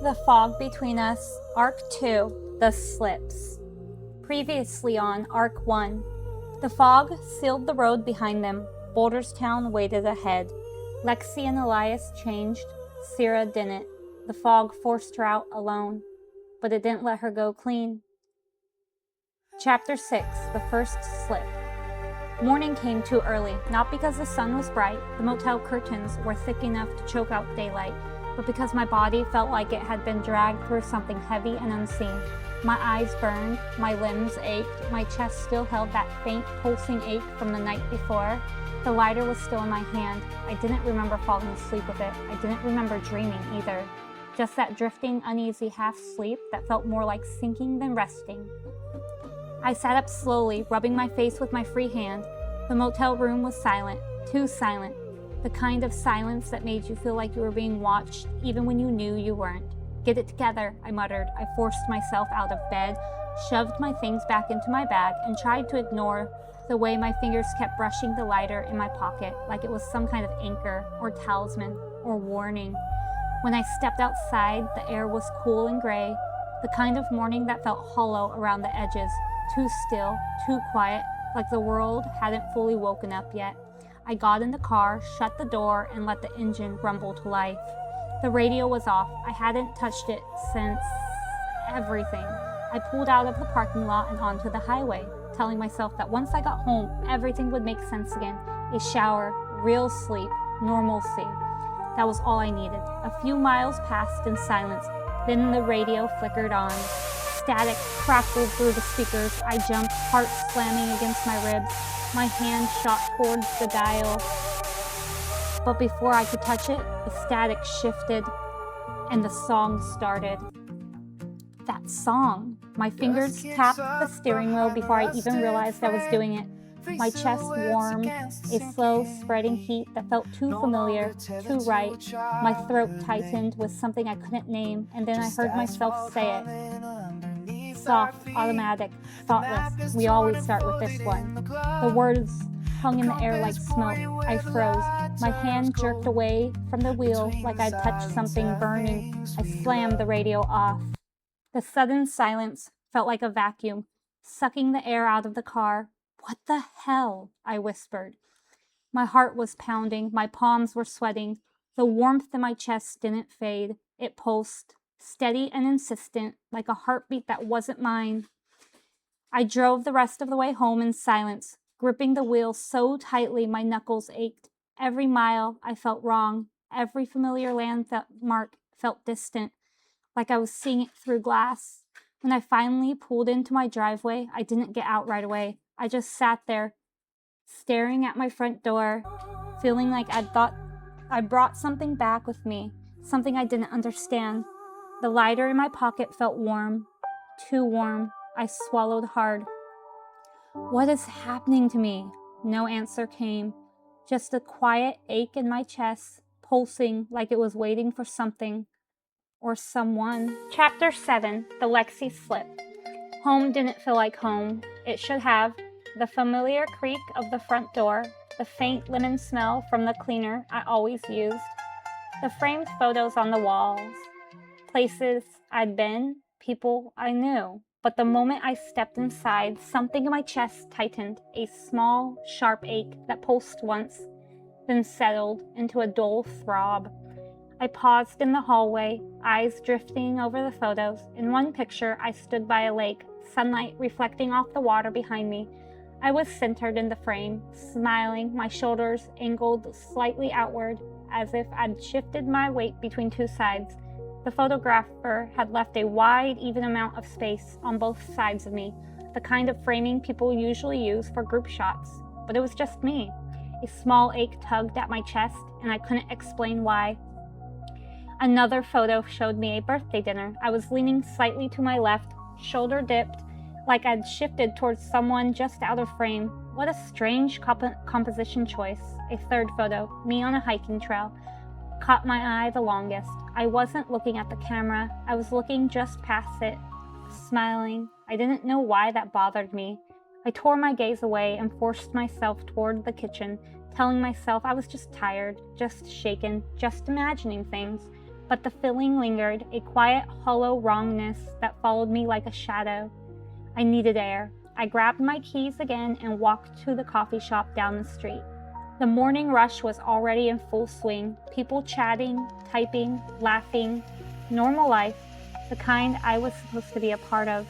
The fog between us. Arc 2, The Slips. Previously on Arc 1. The fog sealed the road behind them. Boulder's town waited ahead. Lexi and Elias changed. Sira didn't. The fog forced her out alone. But it didn't let her go clean. Chapter 6. The First Slip. Morning came too early, not because the sun was bright, the motel curtains were thick enough to choke out daylight, but because my body felt like it had been dragged through something heavy and unseen. My eyes burned, my limbs ached, my chest still held that faint pulsing ache from the night before. The lighter was still in my hand. I didn't remember falling asleep with it. I didn't remember dreaming either. Just that drifting, uneasy half-sleep that felt more like sinking than resting. I sat up slowly, rubbing my face with my free hand. The motel room was silent, too silent. The kind of silence that made you feel like you were being watched, even when you knew you weren't. Get it together, I muttered. I forced myself out of bed, shoved my things back into my bag, and tried to ignore the way my fingers kept brushing the lighter in my pocket, like it was some kind of anchor, or talisman, or warning. When I stepped outside, the air was cool and gray, the kind of morning that felt hollow around the edges, too still, too quiet, like the world hadn't fully woken up yet. I got in the car, shut the door, and let the engine rumble to life. The radio was off. I hadn't touched it since everything. I pulled out of the parking lot and onto the highway, telling myself that once I got home, everything would make sense again. A shower, real sleep, normalcy. That was all I needed. A few miles passed in silence. Then the radio flickered on. Static crackled through the speakers. I jumped, heart slamming against my ribs. My hand shot towards the dial. But before I could touch it, the static shifted and the song started. That song. My fingers tapped the steering wheel before I even realized I was doing it. My chest warmed, a slow spreading heat that felt too familiar, too right. My throat tightened with something I couldn't name, and then I heard myself say it. Soft, automatic, thoughtless. We always start with this one. The words hung in the air like smoke. I froze. My hand jerked away from the wheel like I'd touched something burning. I slammed the radio off. The sudden silence felt like a vacuum, sucking the air out of the car. "What the hell?" I whispered. My heart was pounding. My palms were sweating. The warmth in my chest didn't fade. It pulsed, steady and insistent, like a heartbeat that wasn't mine. I drove the rest of the way home in silence, gripping the wheel so tightly my knuckles ached. Every mile I felt wrong. Every familiar landmark felt distant, like I was seeing it through glass. When I finally pulled into my driveway, I didn't get out right away. I just sat there, staring at my front door, feeling like I'd thought I brought something back with me, something I didn't understand. The lighter in my pocket felt warm, too warm. I swallowed hard. What is happening to me? No answer came. Just a quiet ache in my chest, pulsing like it was waiting for something or someone. Chapter 7. The Lexi Slip. Home didn't feel like home. It should have. The familiar creak of the front door, the faint lemon smell from the cleaner I always used, the framed photos on the walls, places I'd been, people I knew. But the moment I stepped inside, something in my chest tightened, a small, sharp ache that pulsed once, then settled into a dull throb. I paused in the hallway, eyes drifting over the photos. In one picture, I stood by a lake, sunlight reflecting off the water behind me. I was centered in the frame, smiling, my shoulders angled slightly outward, as if I'd shifted my weight between two sides. The photographer had left a wide, even amount of space on both sides of me, the kind of framing people usually use for group shots. But it was just me. A small ache tugged at my chest, and I couldn't explain why. Another photo showed me a birthday dinner. I was leaning slightly to my left, shoulder dipped, like I'd shifted towards someone just out of frame. What a strange composition choice. A third photo, me on a hiking trail, caught my eye the longest. I wasn't looking at the camera. I was looking just past it, smiling. I didn't know why that bothered me. I tore my gaze away and forced myself toward the kitchen, telling myself I was just tired, just shaken, just imagining things. but the feeling lingered, a quiet, hollow wrongness that followed me like a shadow. I needed air. I grabbed my keys again and walked to the coffee shop down the street. The morning rush was already in full swing, people chatting, typing, laughing, normal life, the kind I was supposed to be a part of.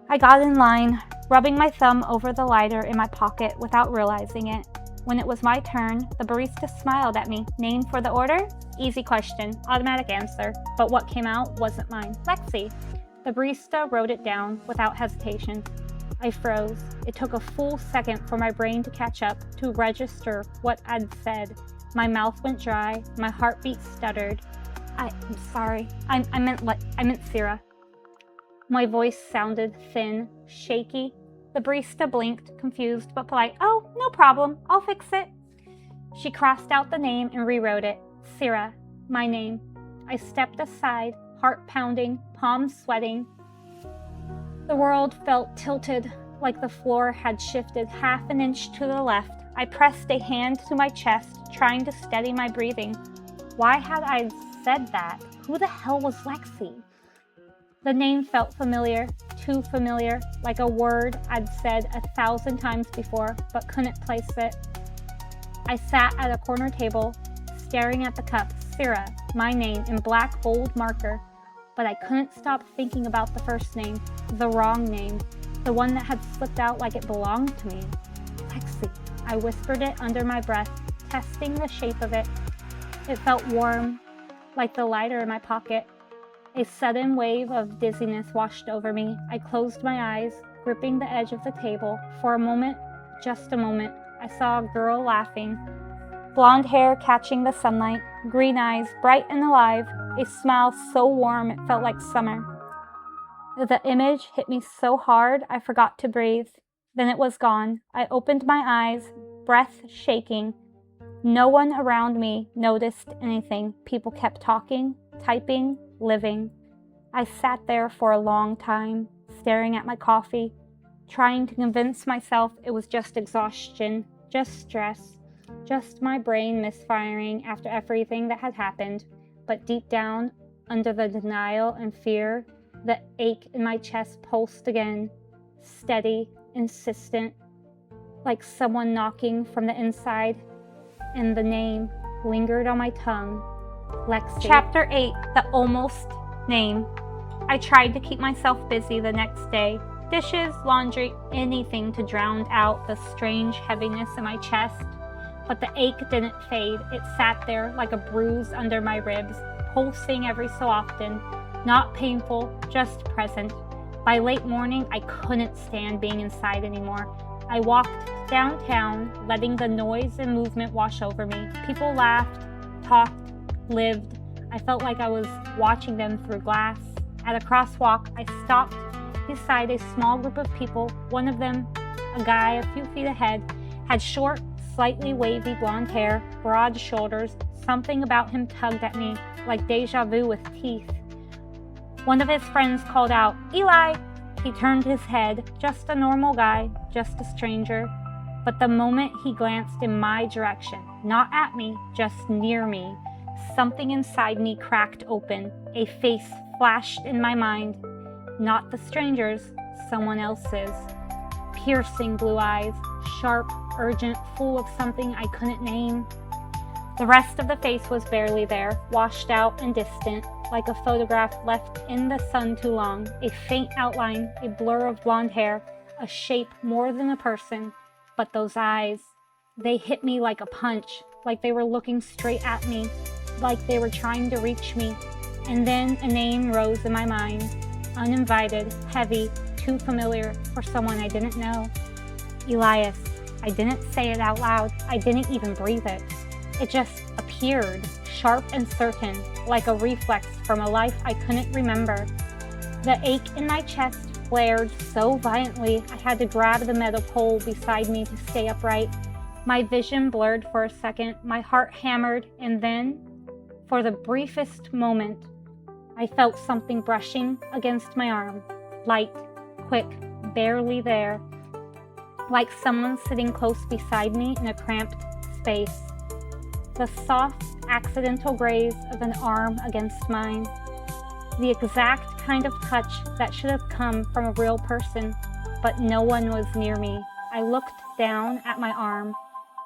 I got in line, rubbing my thumb over the lighter in my pocket without realizing it. When it was my turn, the barista smiled at me. Name for the order? Easy question, automatic answer, but what came out wasn't mine. Lexi. The barista wrote it down without hesitation. I froze. It took a full second for my brain to catch up, to register what I'd said. My mouth went dry, my heartbeat stuttered. I'm sorry. I meant Sira. My voice sounded thin, shaky. The barista blinked, confused but polite. Oh, no problem. I'll fix it. She crossed out the name and rewrote it. Sira, my name. I stepped aside, heart pounding, palms sweating. The world felt tilted, like the floor had shifted half an inch to the left. I pressed a hand to my chest, trying to steady my breathing. Why had I said that? Who the hell was Lexi? The name felt familiar, too familiar, like a word I'd said 1,000 times before, but couldn't place it. I sat at a corner table, staring at the cup, Sira, my name, in black bold marker, but I couldn't stop thinking about the first name, the wrong name, the one that had slipped out like it belonged to me. Lexi. I whispered it under my breath, testing the shape of it. It felt warm, like the lighter in my pocket. A sudden wave of dizziness washed over me. I closed my eyes, gripping the edge of the table. For a moment, just a moment, I saw a girl laughing. Blonde hair catching the sunlight, green eyes bright and alive, a smile so warm it felt like summer. The image hit me so hard I forgot to breathe. Then it was gone. I opened my eyes, breath shaking. No one around me noticed anything. People kept talking, typing, living. I sat there for a long time, staring at my coffee, trying to convince myself it was just exhaustion, just stress, just my brain misfiring after everything that had happened. But deep down, under the denial and fear, the ache in my chest pulsed again, steady, insistent, like someone knocking from the inside, and the name lingered on my tongue. Lexi. Chapter 8, the almost name. I tried to keep myself busy the next day. Dishes, laundry, anything to drown out the strange heaviness in my chest. But the ache didn't fade. It sat there like a bruise under my ribs, pulsing every so often. Not painful, just present. By late morning, I couldn't stand being inside anymore. I walked downtown, letting the noise and movement wash over me. People laughed, talked, lived. I felt like I was watching them through glass. At a crosswalk, I stopped beside a small group of people. One of them, a guy a few feet ahead, had short, slightly wavy blonde hair, broad shoulders. Something about him tugged at me, like deja vu with teeth. One of his friends called out, "Eli!" He turned his head, just a normal guy, just a stranger. But the moment he glanced in my direction, not at me, just near me, something inside me cracked open. A face flashed in my mind. Not the stranger's, someone else's. Piercing blue eyes, sharp, urgent, full of something I couldn't name. The rest of the face was barely there, washed out and distant, like a photograph left in the sun too long. A faint outline, a blur of blonde hair, a shape more than a person. But those eyes, they hit me like a punch, like they were looking straight at me, like they were trying to reach me. And then a name rose in my mind, uninvited, heavy, too familiar for someone I didn't know. Elias. I didn't say it out loud. I didn't even breathe it. It just appeared, sharp and certain, like a reflex from a life I couldn't remember. The ache in my chest flared so violently I had to grab the metal pole beside me to stay upright. My vision blurred for a second, my heart hammered, and then, for the briefest moment, I felt something brushing against my arm. Light, quick, barely there. Like someone sitting close beside me in a cramped space. the soft, accidental graze of an arm against mine. The exact kind of touch that should have come from a real person, but no one was near me. I looked down at my arm,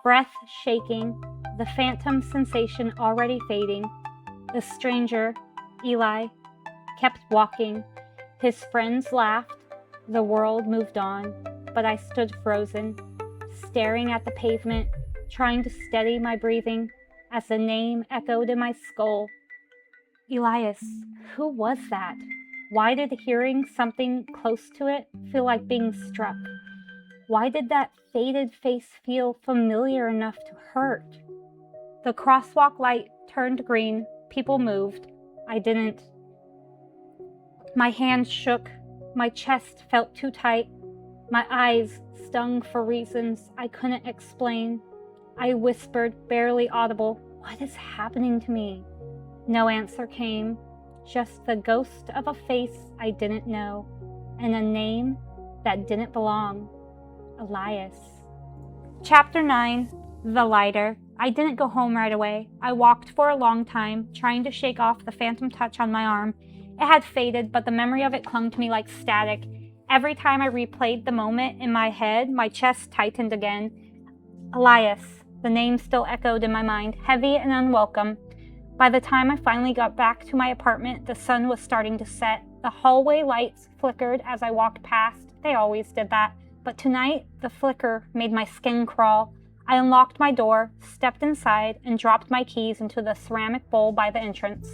breath shaking, the phantom sensation already fading. The stranger, Eli, kept walking. His friends laughed. The world moved on, but I stood frozen, staring at the pavement, trying to steady my breathing as the name echoed in my skull. Elias, who was that? Why did hearing something close to it feel like being struck? Why did that faded face feel familiar enough to hurt? The crosswalk light turned green. People moved. I didn't. My hands shook. My chest felt too tight. My eyes stung for reasons I couldn't explain. I whispered, barely audible, "What is happening to me?" No answer came, just the ghost of a face I didn't know, and a name that didn't belong. Elias. Chapter 9. The Lighter. I didn't go home right away. I walked for a long time, trying to shake off the phantom touch on my arm. It had faded, but the memory of it clung to me like static. Every time I replayed the moment in my head, my chest tightened again. Elias. The name still echoed in my mind, heavy and unwelcome. By the time I finally got back to my apartment, the sun was starting to set. The hallway lights flickered as I walked past. They always did that. But tonight, the flicker made my skin crawl. I unlocked my door, stepped inside, and dropped my keys into the ceramic bowl by the entrance.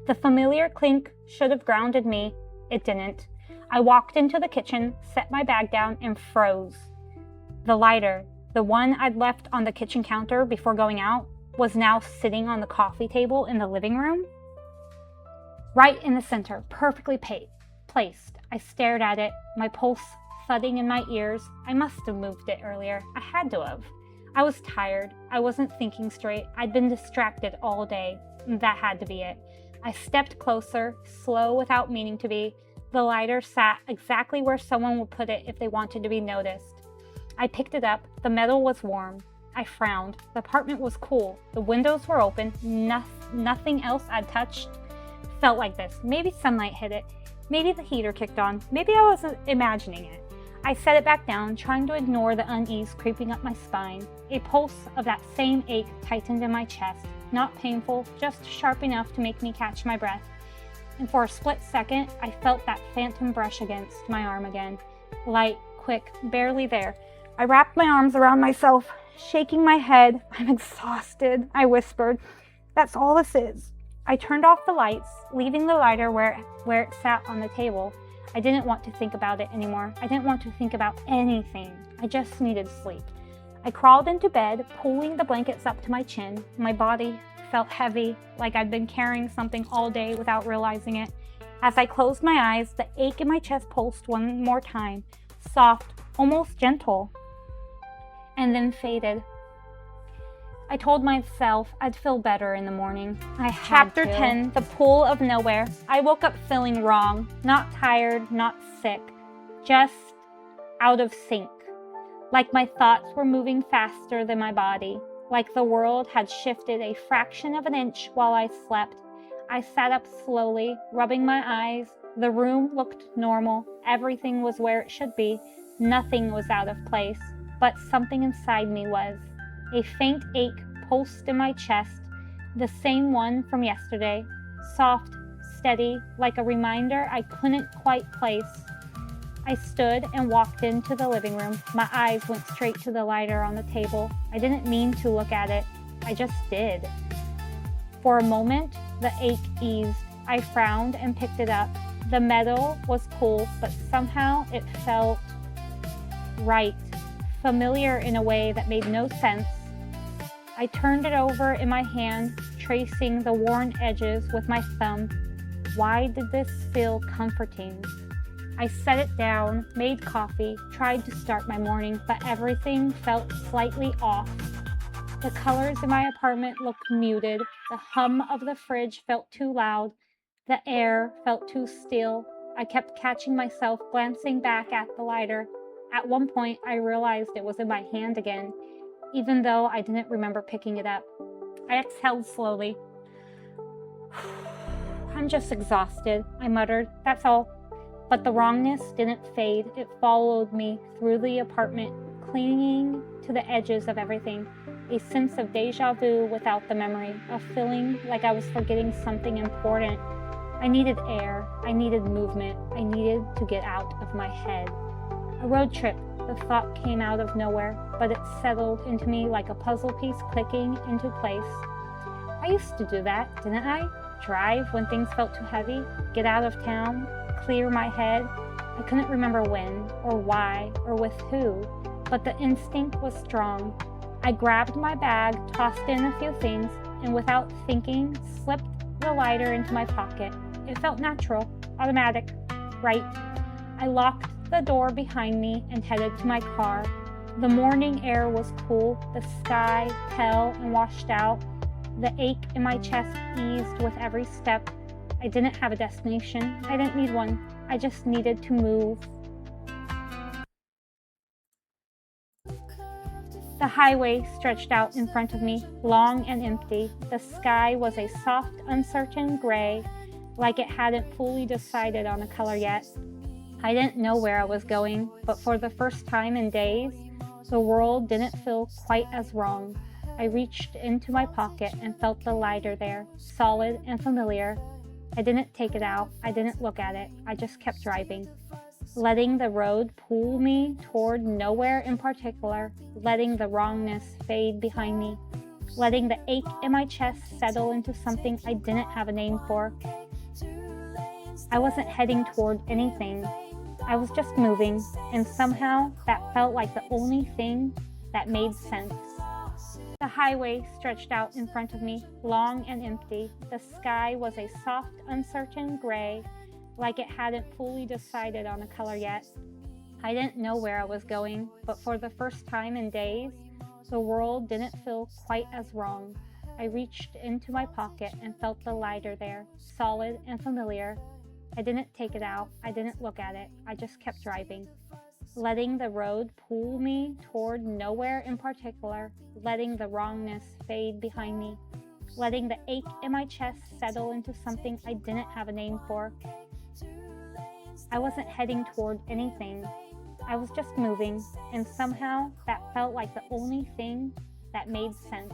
The familiar clink should have grounded me. It didn't. I walked into the kitchen, set my bag down, and froze. The lighter, the one I'd left on the kitchen counter before going out, was now sitting on the coffee table in the living room. Right in the center, perfectly placed. I stared at it, my pulse thudding in my ears. I must have moved it earlier. I had to have. I was tired. I wasn't thinking straight. I'd been distracted all day. That had to be it. I stepped closer, slow without meaning to be. The lighter sat exactly where someone would put it if they wanted to be noticed. I picked it up. The metal was warm. I frowned. The apartment was cool. The windows were open. Nothing else I'd touched felt like this. Maybe sunlight hit it. Maybe the heater kicked on. Maybe I was imagining it. I set it back down, trying to ignore the unease creeping up my spine. A pulse of that same ache tightened in my chest. Not painful, just sharp enough to make me catch my breath. And for a split second, I felt that phantom brush against my arm again. Light, quick, barely there. I wrapped my arms around myself, shaking my head. "I'm exhausted," I whispered. "That's all this is." I turned off the lights, leaving the lighter where it sat on the table. I didn't want to think about it anymore. I didn't want to think about anything. I just needed sleep. I crawled into bed, pulling the blankets up to my chin. My body felt heavy, like I'd been carrying something all day without realizing it. As I closed my eyes, the ache in my chest pulsed one more time, soft, almost gentle, and then faded. I told myself I'd feel better in the morning. Chapter 10, The Pool of Nowhere. I woke up feeling wrong, not tired, not sick, just out of sync. Like my thoughts were moving faster than my body, like the world had shifted a fraction of an inch while I slept. I sat up slowly, rubbing my eyes. The room looked normal. Everything was where it should be. Nothing was out of place, but something inside me was. A faint ache pulsed in my chest, the same one from yesterday, soft, steady, like a reminder I couldn't quite place. I stood and walked into the living room. My eyes went straight to the lighter on the table. I didn't mean to look at it. I just did. For a moment, the ache eased. I frowned and picked it up. The metal was cool, but somehow it felt right, familiar in a way that made no sense. I turned it over in my hand, tracing the worn edges with my thumb. Why did this feel comforting? I set it down, made coffee, tried to start my morning, but everything felt slightly off. The colors in my apartment looked muted. The hum of the fridge felt too loud. The air felt too still. I kept catching myself glancing back at the lighter. At one point, I realized it was in my hand again, even though I didn't remember picking it up. I exhaled slowly. I'm just exhausted, I muttered. That's all. But the wrongness didn't fade. It followed me through the apartment, clinging to the edges of everything. A sense of deja vu without the memory, a feeling like I was forgetting something important. I needed air. I needed movement. I needed to get out of my head. A road trip. The thought came out of nowhere, but it settled into me like a puzzle piece clicking into place. I used to do that, didn't I? Drive when things felt too heavy, get out of town, clear my head. I couldn't remember when, or why, or with who, but the instinct was strong. I grabbed my bag, tossed in a few things, and without thinking, slipped the lighter into my pocket. It felt natural, automatic, right. I locked the door behind me and headed to my car. The morning air was cool, the sky pale and washed out. The ache in my chest eased with every step. I didn't have a destination. I didn't need one. I just needed to move. The highway stretched out in front of me, long and empty. The sky was a soft, uncertain gray, like it hadn't fully decided on a color yet. I didn't know where I was going, but for the first time in days, the world didn't feel quite as wrong. I reached into my pocket and felt the lighter there, solid and familiar. I didn't take it out. I didn't look at it. I just kept driving, letting the road pull me toward nowhere in particular, letting the wrongness fade behind me, letting the ache in my chest settle into something I didn't have a name for. I wasn't heading toward anything. I was just moving, and somehow that felt like the only thing that made sense. The highway stretched out in front of me, long and empty. The sky was a soft, uncertain gray, like it hadn't fully decided on a color yet. I didn't know where I was going, but for the first time in days, the world didn't feel quite as wrong. I reached into my pocket and felt the lighter there, solid and familiar. I didn't take it out. I didn't look at it. I just kept driving, letting the road pull me toward nowhere in particular, letting the wrongness fade behind me, letting the ache in my chest settle into something I didn't have a name for. I wasn't heading toward anything. I was just moving, and somehow that felt like the only thing that made sense.